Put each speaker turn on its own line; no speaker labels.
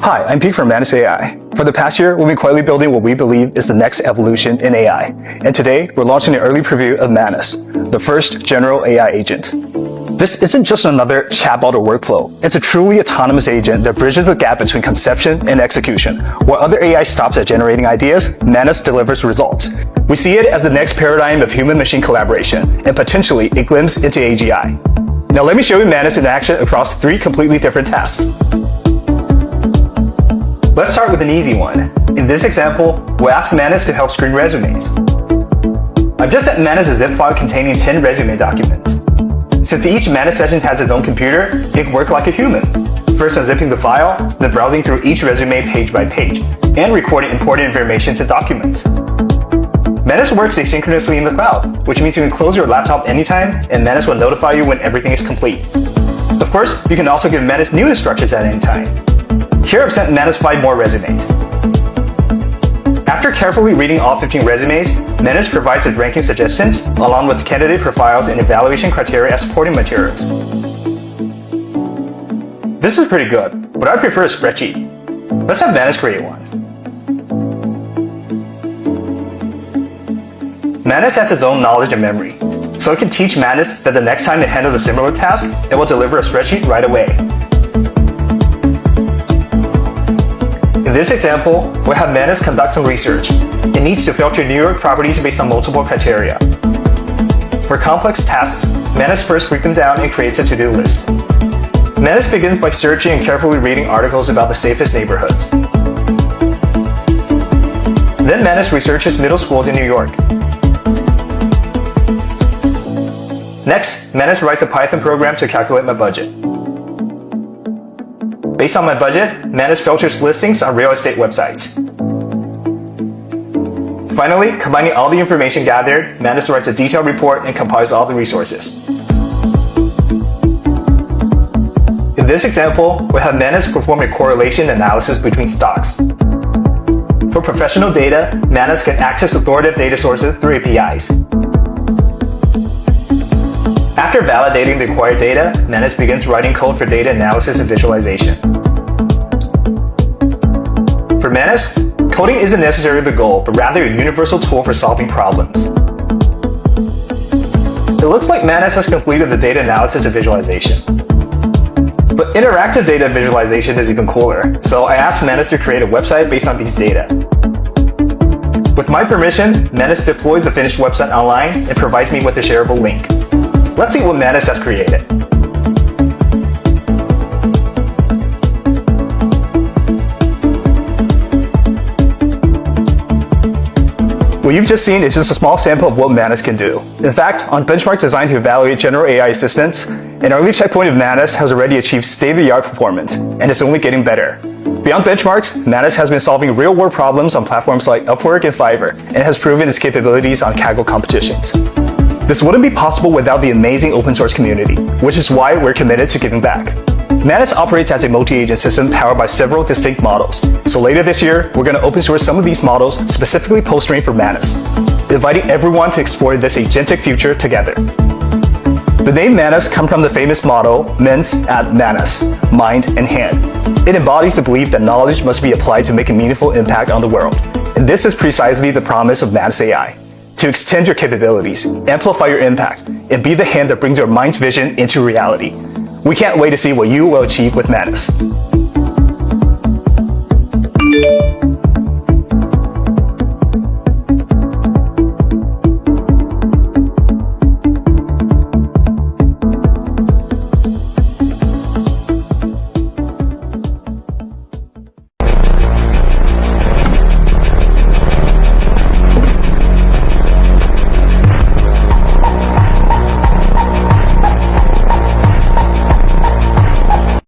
Hi, I'm Pete from Manus AI. For the past year, we've been quietly building what we believe is the next evolution in AI. And today, we're launching an early preview of Manus, the first general AI agent. This isn't just another chatbot or workflow. It's a truly autonomous agent that bridges the gap between conception and execution. While other AI stops at generating ideas, Manus delivers results. We see it as the next paradigm of human-machine collaboration, and potentially a glimpse into AGI. Now let me show you Manus in action across 3 completely different tasks. Let's start with an easy one. In this example, we'll ask Manus to help screen resumes. I've just sent Manus a zip file containing 10 resume documents. Since each Manus session has its own computer, it can work like a human. First unzipping the file, then browsing through each resume page by page, and recording important information to documents. Manus works asynchronously in the cloud, which means you can close your laptop anytime, and Manus will notify you when everything is complete. Of course, you can also give Manus new instructions at any time. Here I've sent Manus 5 more resumes. After carefully reading all 15 resumes, Manus provides its ranking suggestions, along with candidate profiles and evaluation criteria as supporting materials. This is pretty good, but I prefer a spreadsheet. Let's have Manus create one. Manus has its own knowledge and memory, so it can teach Manus that the next time it handles a similar task, it will deliver a spreadsheet right away. In this example, we'll have Manus conduct some research. It needs to filter New York properties based on multiple criteria. For complex tasks, Manus first breaks them down and creates a to-do list. Manus begins by searching and carefully reading articles about the safest neighborhoods. Then Manus researches middle schools in New York. Next, Manus writes a Python program to calculate my budget. Based on my budget, Manus filters listings on real estate websites. Finally, combining all the information gathered, Manus writes a detailed report and compiles all the resources. In this example, we have Manus perform a correlation analysis between stocks. For professional data, Manus can access authoritative data sources through APIs. After validating the acquired data, Manus begins writing code for data analysis and visualization. For Manus, coding isn't necessarily the goal, but rather a universal tool for solving problems. It looks like Manus has completed the data analysis and visualization. But interactive data visualization is even cooler, so I asked Manus to create a website based on these data. With my permission, Manus deploys the finished website online and provides me with a shareable link. Let's see what Manus has created. What you've just seen is just a small sample of what Manus can do. In fact, on benchmarks designed to evaluate general AI assistants, an early checkpoint of Manus has already achieved state-of-the-art performance, and it's only getting better. Beyond benchmarks, Manus has been solving real-world problems on platforms like Upwork and Fiverr, and has proven its capabilities on Kaggle competitions. This wouldn't be possible without the amazing open source community, which is why we're committed to giving back. Manus operates as a multi-agent system powered by several distinct models. So later this year, we're going to open source some of these models specifically post-trained for Manus, inviting everyone to explore this agentic future together. The name Manus comes from the famous motto, Mens ad Manus, mind and hand. It embodies the belief that knowledge must be applied to make a meaningful impact on the world. And this is precisely the promise of Manus AI. To extend your capabilities, amplify your impact, and be the hand that brings your mind's vision into reality. We can't wait to see what you will achieve with Manus.